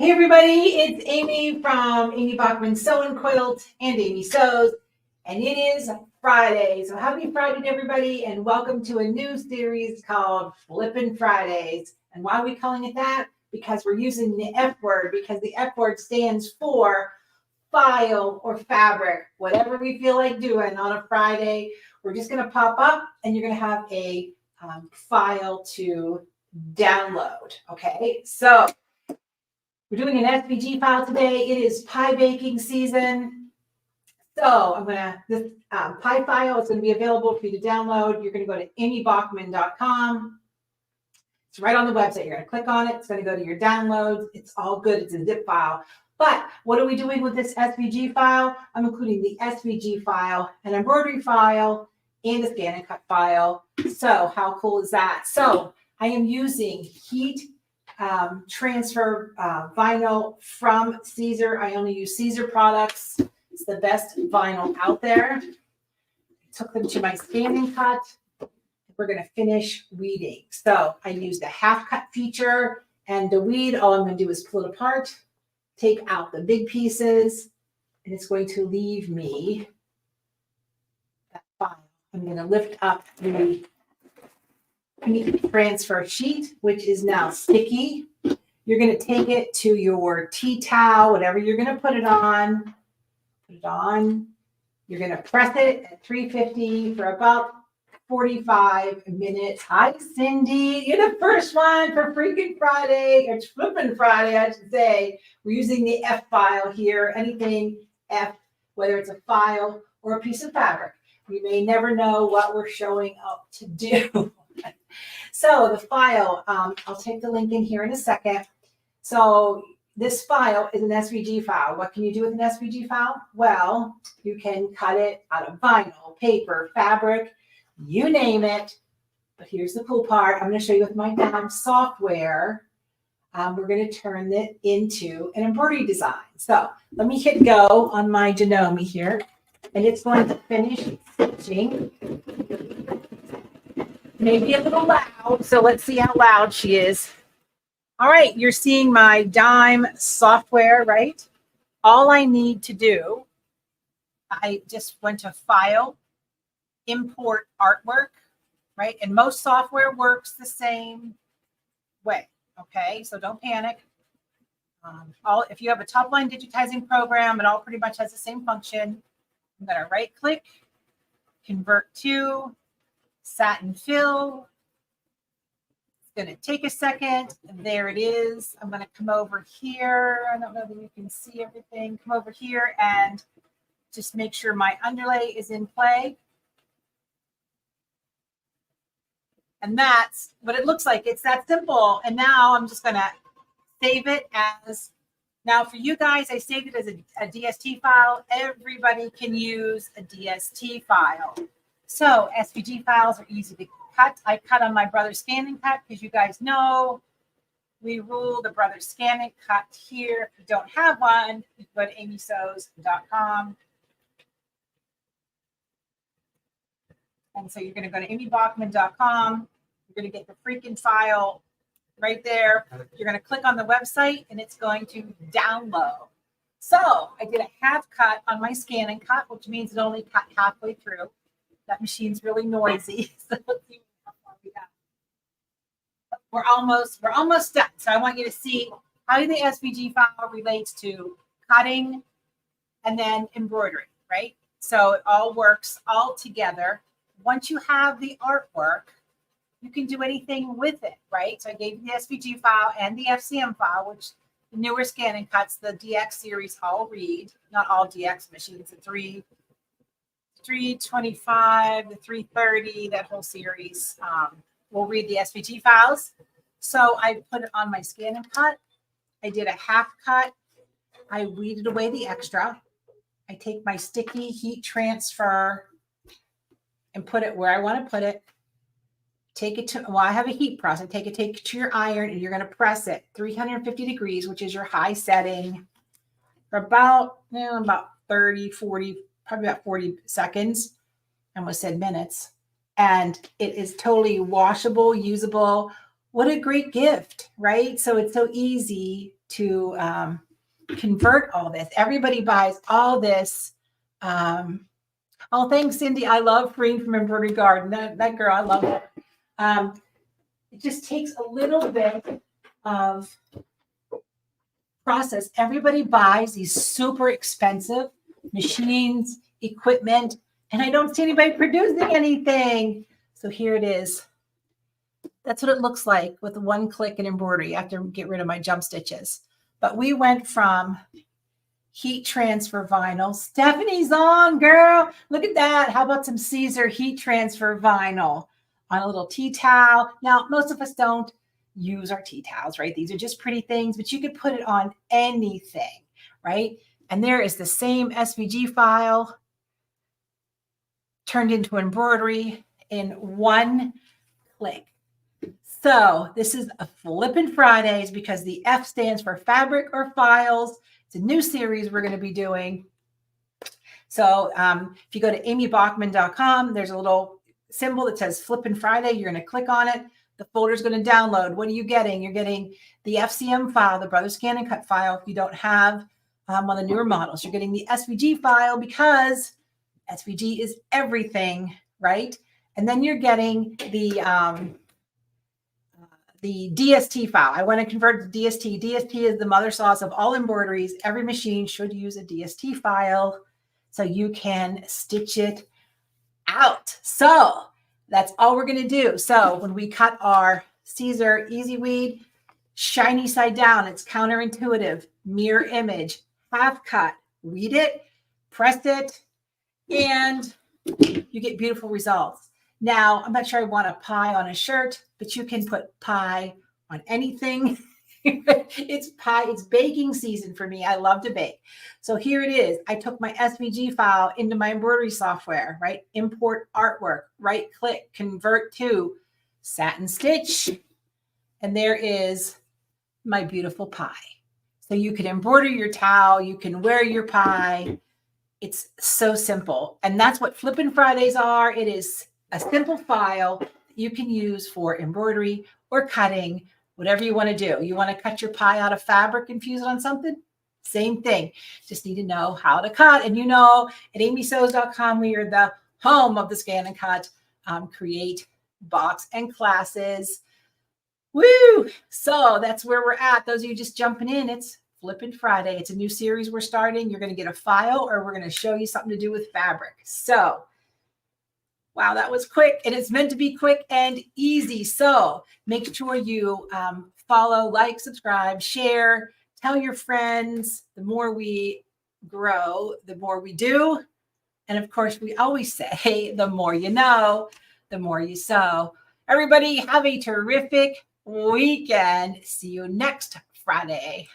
Hey everybody, it's Amy from Amy Bachman Sew and Quilt and Amy Sews, and it is Friday. So happy Friday to everybody, and welcome to a new series called Flippin Fridays. And why are we calling it that? Because we're using the F word, because the F word stands for file or fabric. Whatever we feel like doing on a Friday, we're just going to pop up and you're going to have a file to download. Okay, so we're doing an SVG file today. It is pie baking season. So this pie file is going to be available for you to download. You're going to go to amybachman.com. It's right on the website. You're going to click on it. It's going to go to your downloads. It's all good. It's a zip file. But what are we doing with this SVG file? I'm including the SVG file, an embroidery file, and a scan and cut file. So how cool is that? So I am using heat transfer vinyl from Caesar. I only use Caesar products. It's the best vinyl out there. I took them to my scan and cut. We're going to finish weeding. So I used a half cut feature, and the weed, all I'm going to do is pull it apart, take out the big pieces, and it's going to leave me that file. I'm going to lift up the heat transfer sheet, which is now sticky. You're going to take it to your tea towel, whatever you're going to put it on. Put it on. You're going to press it at 350 for about 45 minutes. Hi, Cindy. You're the first one for Freaking Friday. It's Flippin' Friday, I should say. We're using the F file here. Anything F, whether it's a file or a piece of fabric. We may never know what we're showing up to do. So the file, I'll take the link in here in a second. So this file is an SVG file. What can you do with an SVG file? Well, you can cut it out of vinyl, paper, fabric, you name it. But here's the cool part. I'm going to show you with my software. We're going to turn it into an embroidery design. So let me hit go on my Janome here, and it's going to finish stitching. Maybe a little loud, so let's see how loud she is. All right, you're seeing my dime software, right? All I need to do, I just went to File, Import Artwork, right? And most software works the same way, okay? So don't panic. If you have a top-line digitizing program, it all pretty much has the same function. I'm going to right-click, Convert to, Satin Fill. It's going to take a second. There it is. I'm going to come over here. I don't know that you can see everything. Come over here and just make sure my underlay is in play. And that's what it looks like. It's that simple. And now I'm just going to save it as, now for you guys, I saved it as a DST file. Everybody can use a DST file. So SVG files are easy to cut. I cut on my Brother Scan and Cut because you guys know we rule the Brother Scan and Cut here. If you don't have one, you can go to amysews.com. And so you're going to go to amybachman.com. You're going to get the freaking file right there. You're going to click on the website and it's going to download. So I did a half cut on my Scan and Cut, which means it only cut halfway through. That machine's really noisy. So let's see how far we got. We're almost done. So I want you to see how the SVG file relates to cutting and then embroidery, right? So it all works all together. Once you have the artwork, you can do anything with it, right? So I gave you the SVG file and the FCM file, which the newer Scan and Cuts, the DX series all read, not all DX machines, the 325, the 330, that whole series will read the SVG files. So I put it on my Scan and Cut. I did a half cut. I weeded away the extra. I take my sticky heat transfer and put it where I want to put it. Take it to, well, I have a heat press. Take it to your iron and you're going to press it 350 degrees, which is your high setting, for about 30, 40, probably about 40 seconds. I almost said minutes. And it is totally washable, usable. what a great gift, right? So it's so easy to convert all this. Everybody buys all this. Oh, thanks, Cindy. I love Freen from Embroidery Garden. That girl, I love her. It just takes a little bit of process. Everybody buys these super expensive machines, equipment, and I don't see anybody producing anything. So here it is. That's what it looks like with one click in embroidery. I have to get rid of my jump stitches. But we went from heat transfer vinyl. Stephanie's on, girl. Look at that. How about some Caesar heat transfer vinyl on a little tea towel? Now, most of us don't use our tea towels, right? These are just pretty things, but you could put it on anything, right? And there is the same SVG file turned into embroidery in one click. So this is a Flippin Fridays because the F stands for fabric or files. It's a new series we're going to be doing. So if you go to amybachman.com, there's a little symbol that says Flippin Friday. You're going to click on it. The folder is going to download. What are you getting? You're getting the FCM file, the Brother Scan and Cut file. If you don't have one of the newer models, you're getting the SVG file because SVG is everything, right? And then you're getting the DST file. I want to convert to DST. DST is the mother sauce of all embroideries. Every machine should use a DST file so you can stitch it out. So that's all we're going to do. So when we cut our Caesar Easy Weed, shiny side down, it's counterintuitive, mirror image, half cut, weed it, press it, and you get beautiful results. Now, I'm not sure I want a pie on a shirt, but you can put pie on anything. It's pie. It's baking season for me. I love to bake. So here it is. I took my SVG file into my embroidery software, right? Import artwork, right click, convert to satin stitch. And there is my beautiful pie. So you can embroider your towel. You can wear your pie. It's so simple. And that's what Flippin Fridays are. It is a simple file that you can use for embroidery or cutting, whatever you want to do. You want to cut your pie out of fabric and fuse it on something? Same thing. Just need to know how to cut. And you know, at amysews.com, we are the home of the scan and cut, create, box, and classes. Woo! So that's where we're at. Those of you just jumping in, it's Flippin Friday. It's a new series we're starting. You're going to get a file or we're going to show you something to do with fabric. So wow, that was quick, and it's meant to be quick and easy. So make sure you follow, like, subscribe, share, tell your friends. The more we grow, the more we do. And of course, we always say, the more you know, the more you sew. Everybody have a terrific weekend. See you next Friday.